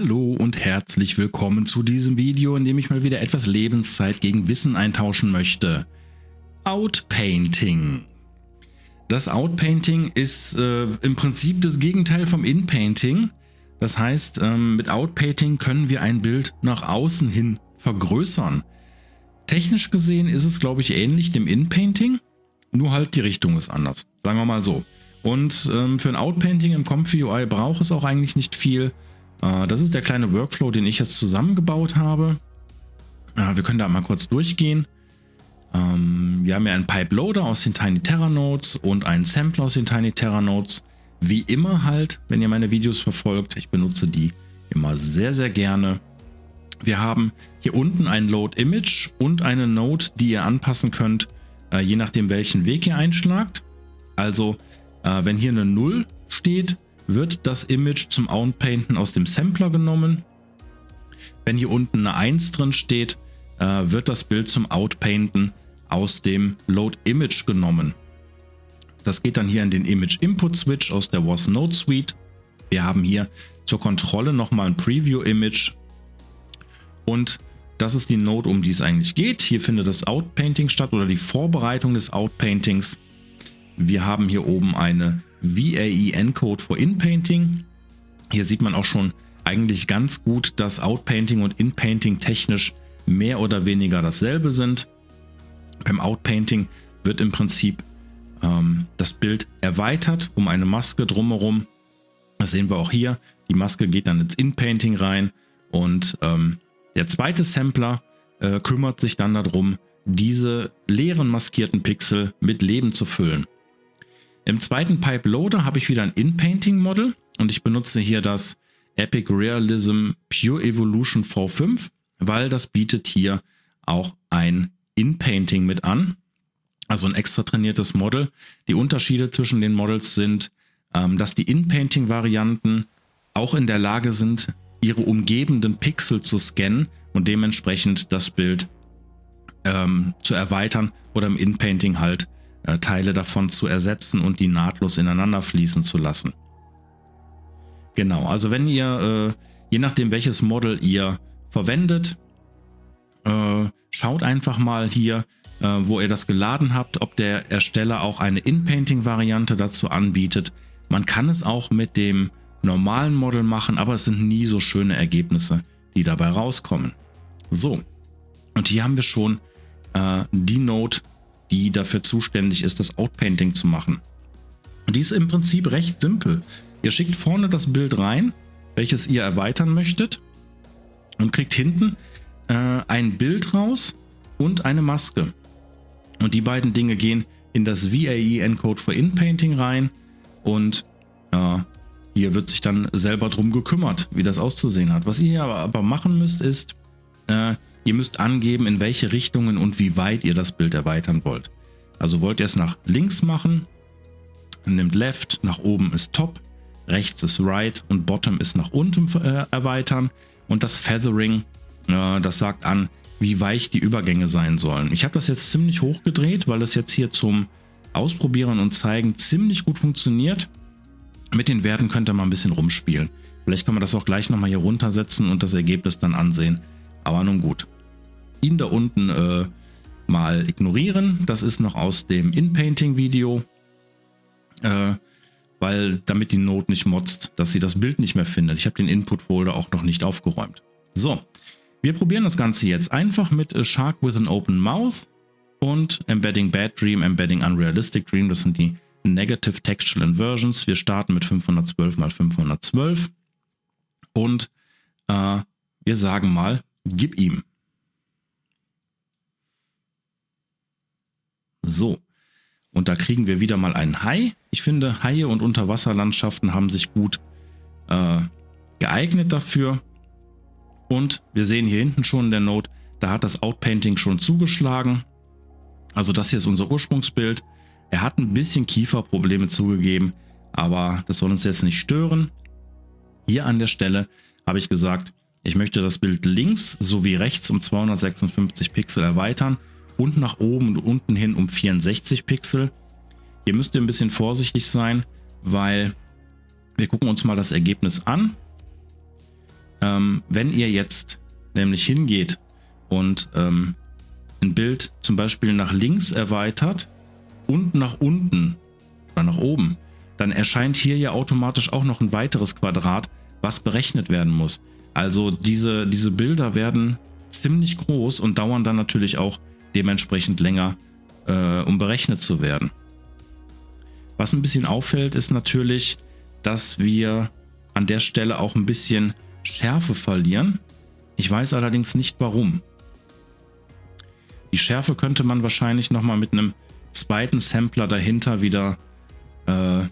Hallo und herzlich willkommen zu diesem Video, in dem ich mal wieder etwas Lebenszeit gegen Wissen eintauschen möchte. Outpainting. Das Outpainting ist im Prinzip das Gegenteil vom Inpainting. Das heißt, mit Outpainting können wir ein Bild nach außen hin vergrößern. Technisch gesehen ist es, glaube ich, ähnlich dem Inpainting, nur halt die Richtung ist anders, sagen wir mal so. Und für ein Outpainting im Comfy UI braucht es auch eigentlich nicht viel. Das ist der kleine Workflow, den ich jetzt zusammengebaut habe. Wir können da mal kurz durchgehen. Wir haben ja einen Pipe Loader aus den Tiny Terra Nodes und einen Sampler aus den Tiny Terra Nodes. Wie immer halt, wenn ihr meine Videos verfolgt, ich benutze die immer sehr, sehr gerne. Wir haben hier unten ein Load Image und eine Node, die ihr anpassen könnt, je nachdem welchen Weg ihr einschlagt. Also wenn hier eine 0 steht, wird das Image zum Outpainten aus dem Sampler genommen. Wenn hier unten eine 1 drin steht, wird das Bild zum Outpainten aus dem Load Image genommen. Das geht dann hier in den Image Input Switch aus der WAS Node Suite. Wir haben hier zur Kontrolle nochmal ein Preview Image. Und das ist die Node, um die es eigentlich geht. Hier findet das Outpainting statt oder die Vorbereitung des Outpaintings. Wir haben hier oben eine VAE Encode for Inpainting. Hier sieht man auch schon eigentlich ganz gut, dass Outpainting und Inpainting technisch mehr oder weniger dasselbe sind. Beim Outpainting wird im Prinzip das Bild erweitert um eine Maske drumherum. Das sehen wir auch hier. Die Maske geht dann ins Inpainting rein und der zweite Sampler kümmert sich dann darum, diese leeren maskierten Pixel mit Leben zu füllen. Im zweiten Pipe Loader habe ich wieder ein Inpainting Model und ich benutze hier das Epic Realism Pure Evolution V5, weil das bietet hier auch ein Inpainting mit an, also ein extra trainiertes Model. Die Unterschiede zwischen den Models sind, dass die Inpainting Varianten auch in der Lage sind, ihre umgebenden Pixel zu scannen und dementsprechend das Bild zu erweitern oder im Inpainting halt Teile davon zu ersetzen und die nahtlos ineinander fließen zu lassen. Genau, also wenn ihr, je nachdem welches Model ihr verwendet, schaut einfach mal hier, wo ihr das geladen habt, ob der Ersteller auch eine Inpainting-Variante dazu anbietet. Man kann es auch mit dem normalen Model machen, aber es sind nie so schöne Ergebnisse, die dabei rauskommen. So, und hier haben wir schon die Node, die dafür zuständig ist, das Outpainting zu machen. Und die ist im Prinzip recht simpel. Ihr schickt vorne das Bild rein, welches ihr erweitern möchtet und kriegt hinten ein Bild raus und eine Maske. Und die beiden Dinge gehen in das VAE Encode for Inpainting rein und hier wird sich dann selber drum gekümmert, wie das auszusehen hat. Was ihr aber machen müsst ist, ihr müsst angeben, in welche Richtungen und wie weit ihr das Bild erweitern wollt. Also wollt ihr es nach links machen, nehmt Left, nach oben ist Top, rechts ist Right und Bottom ist nach unten erweitern. Und das Feathering, das sagt an, wie weich die Übergänge sein sollen. Ich habe das jetzt ziemlich hoch gedreht, weil es jetzt hier zum Ausprobieren und Zeigen ziemlich gut funktioniert. Mit den Werten könnt ihr mal ein bisschen rumspielen. Vielleicht kann man das auch gleich nochmal hier runtersetzen und das Ergebnis dann ansehen. Aber nun gut. Ihn da unten mal ignorieren. Das ist noch aus dem Inpainting-Video. Weil damit die Node nicht motzt, dass sie das Bild nicht mehr findet. Ich habe den Input-Folder auch noch nicht aufgeräumt. So, wir probieren das Ganze jetzt einfach mit A Shark with an Open Mouth und Embedding Bad Dream, Embedding Unrealistic Dream. Das sind die Negative Textual Inversions. Wir starten mit 512 x 512 und wir sagen mal, gib ihm. So, und da kriegen wir wieder mal einen Hai. Ich finde, Haie und Unterwasserlandschaften haben sich gut geeignet dafür. Und wir sehen hier hinten schon in der Node, da hat das Outpainting schon zugeschlagen. Also das hier ist unser Ursprungsbild. Er hat ein bisschen Kieferprobleme zugegeben, aber das soll uns jetzt nicht stören. Hier an der Stelle habe ich gesagt, ich möchte das Bild links sowie rechts um 256 Pixel erweitern und nach oben und unten hin um 64 Pixel. Hier müsst ihr ein bisschen vorsichtig sein, weil wir gucken uns mal das Ergebnis an. Wenn ihr jetzt nämlich hingeht und ein Bild zum Beispiel nach links erweitert und nach unten oder nach oben, dann erscheint hier ja automatisch auch noch ein weiteres Quadrat, was berechnet werden muss. Also diese Bilder werden ziemlich groß und dauern dann natürlich auch dementsprechend länger, um berechnet zu werden. Was ein bisschen auffällt, ist natürlich, dass wir an der Stelle auch ein bisschen Schärfe verlieren. Ich weiß allerdings nicht warum. Die Schärfe könnte man wahrscheinlich nochmal mit einem zweiten Sampler dahinter wieder ein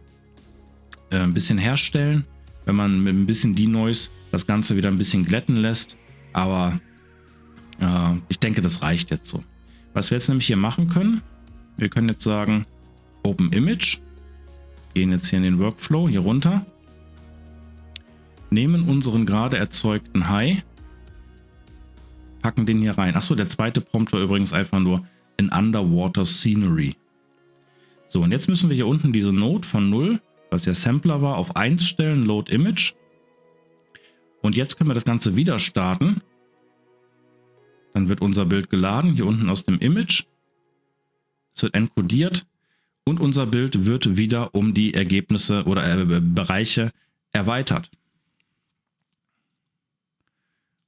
bisschen herstellen, wenn man mit ein bisschen Denoise das Ganze wieder ein bisschen glätten lässt. Aber ich denke, das reicht jetzt so. Was wir jetzt nämlich hier machen können, wir können jetzt sagen Open Image, gehen jetzt hier in den Workflow, hier runter, nehmen unseren gerade erzeugten High, packen den hier rein. Achso, der zweite Prompt war übrigens einfach nur in Underwater Scenery. So, und jetzt müssen wir hier unten diese Node von 0, was der Sampler war, auf 1 stellen, Load Image. Und jetzt können wir das Ganze wieder starten. Dann wird unser Bild geladen, hier unten aus dem Image. Es wird encodiert und unser Bild wird wieder um die Ergebnisse oder Bereiche erweitert.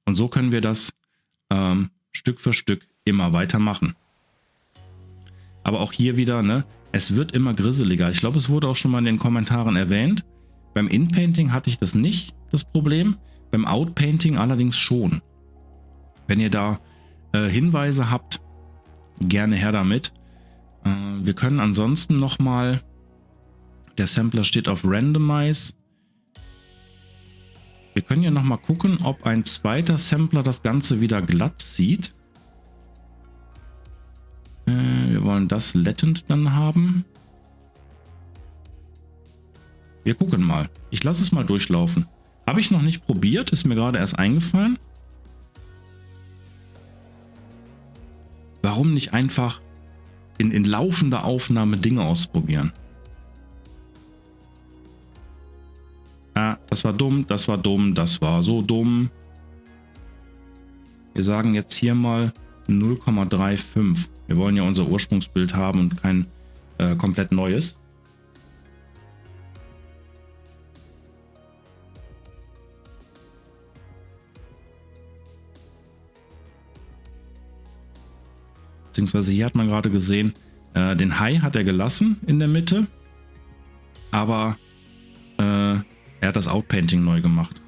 Und so können wir das Stück für Stück immer weitermachen. Aber auch hier wieder, ne, es wird immer grisseliger. Ich glaube, es wurde auch schon mal in den Kommentaren erwähnt. Beim Inpainting hatte ich das nicht, das Problem. Beim Outpainting allerdings schon. Wenn ihr da Hinweise habt, gerne her damit. Wir können ansonsten nochmal, der Sampler steht auf Randomize. Wir können ja nochmal gucken, ob ein zweiter Sampler das Ganze wieder glatt zieht. Wir wollen das Latent dann haben. Wir gucken mal. Ich lasse es mal durchlaufen. Habe ich noch nicht probiert, ist mir gerade erst eingefallen. Warum nicht einfach in laufender Aufnahme Dinge ausprobieren? Ah, das war dumm, das war dumm, das war so dumm. Wir sagen jetzt hier mal 0,35. Wir wollen ja unser Ursprungsbild haben und kein komplett neues. Beziehungsweise hier hat man gerade gesehen, den High hat er gelassen in der Mitte, aber er hat das Outpainting neu gemacht.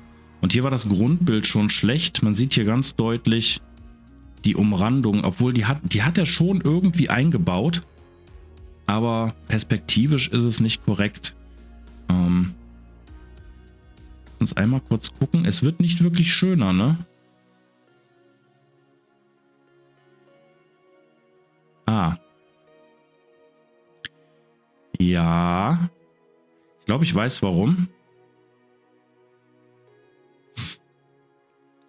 Und hier war das Grundbild schon schlecht. Man sieht hier ganz deutlich die Umrandung, obwohl die hat er schon irgendwie eingebaut, aber perspektivisch ist es nicht korrekt. Uns einmal kurz gucken. Es wird nicht wirklich schöner, ne? Ah. Ja. Ich glaube, ich weiß warum.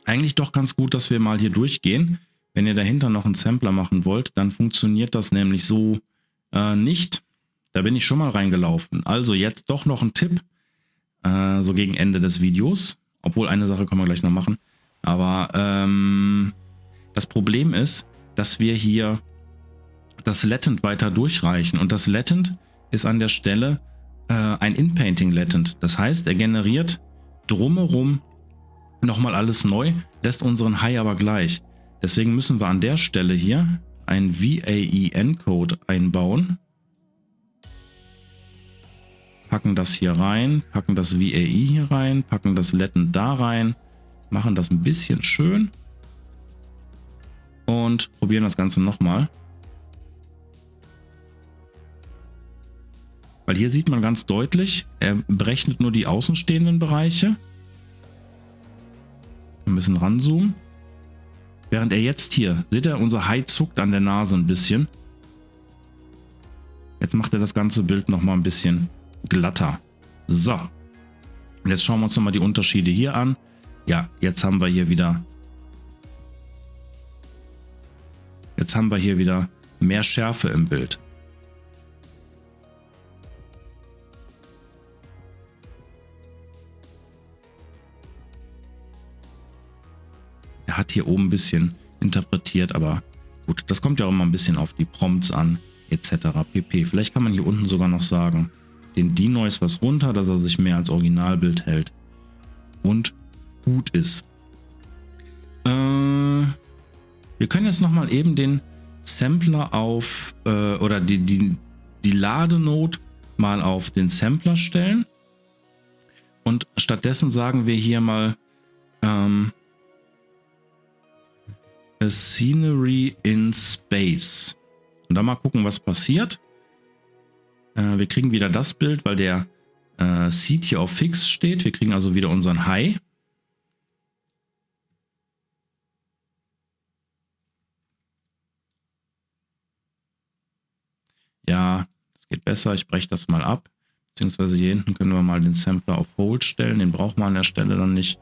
Eigentlich doch ganz gut, dass wir mal hier durchgehen. Wenn ihr dahinter noch einen Sampler machen wollt, dann funktioniert das nämlich so nicht. Da bin ich schon mal reingelaufen. Also jetzt doch noch ein Tipp, so gegen Ende des Videos. Obwohl, eine Sache können wir gleich noch machen. Aber das Problem ist, dass wir hier das Latent weiter durchreichen. Und das Latent ist an der Stelle ein Inpainting Latent. Das heißt, er generiert drumherum nochmal alles neu, lässt unseren High aber gleich. Deswegen müssen wir an der Stelle hier ein VAE-Encode einbauen. Packen das hier rein, packen das VAE hier rein, packen das Latent da rein, machen das ein bisschen schön und probieren das Ganze nochmal. Weil hier sieht man ganz deutlich, er berechnet nur die außenstehenden Bereiche. Ein bisschen ranzoomen. Während er jetzt hier, seht ihr, unser High zuckt an der Nase ein bisschen. Jetzt macht er das ganze Bild nochmal ein bisschen glatter. So. Und jetzt schauen wir uns nochmal die Unterschiede hier an. Ja, jetzt haben wir hier wieder mehr Schärfe im Bild. Er hat hier oben ein bisschen interpretiert, aber gut, das kommt ja auch immer ein bisschen auf die Prompts an, etc. pp. Vielleicht kann man hier unten sogar noch sagen, den Denoise was runter, dass er sich mehr als Originalbild hält. Und gut ist. Wir können jetzt nochmal eben den Sampler auf, oder die Ladenode mal auf den Sampler stellen. Und stattdessen sagen wir hier mal a Scenery in Space. Und dann mal gucken, was passiert. Wir kriegen wieder das Bild, weil der Seed hier auf Fix steht. Wir kriegen also wieder unseren High. Ja, das geht besser. Ich breche das mal ab. Beziehungsweise hier hinten können wir mal den Sampler auf Hold stellen. Den braucht man an der Stelle dann nicht.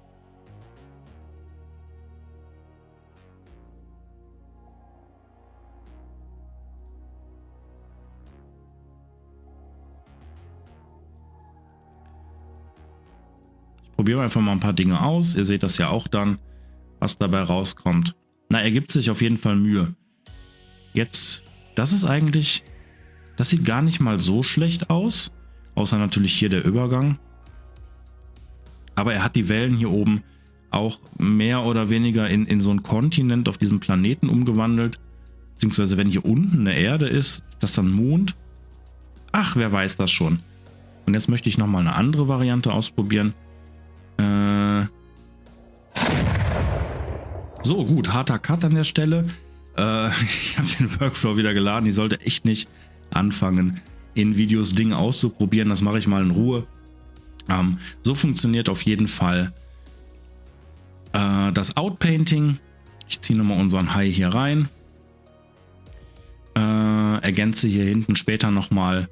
Ich probiere einfach mal ein paar Dinge aus. Ihr seht das ja auch dann, was dabei rauskommt. Na, er gibt sich auf jeden Fall Mühe. Jetzt, das ist eigentlich, das sieht gar nicht mal so schlecht aus. Außer natürlich hier der Übergang. Aber er hat die Wellen hier oben auch mehr oder weniger in so einen Kontinent auf diesem Planeten umgewandelt. Beziehungsweise wenn hier unten eine Erde ist das dann Mond? Ach, wer weiß das schon. Und jetzt möchte ich nochmal eine andere Variante ausprobieren. So, gut, harter Cut an der Stelle. Ich habe den Workflow wieder geladen. Ich sollte echt nicht anfangen, in Videos Dinge auszuprobieren. Das mache ich mal in Ruhe. So funktioniert auf jeden Fall das Outpainting. Ich ziehe nochmal unseren High hier rein. Ergänze hier hinten später nochmal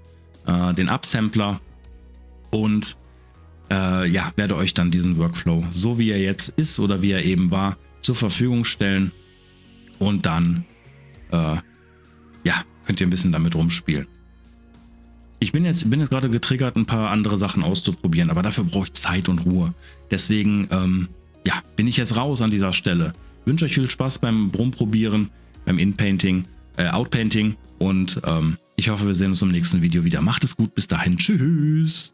den Upsampler. Und ja, werde euch dann diesen Workflow, so wie er jetzt ist oder wie er eben war, zur Verfügung stellen. Und dann ja, könnt ihr ein bisschen damit rumspielen. Ich bin jetzt gerade getriggert, ein paar andere Sachen auszuprobieren, aber dafür brauche ich Zeit und Ruhe. Deswegen ja, bin ich jetzt raus an dieser Stelle. Wünsche euch viel Spaß beim Rumprobieren, beim Inpainting, Outpainting und ich hoffe, wir sehen uns im nächsten Video wieder. Macht es gut, bis dahin, tschüss!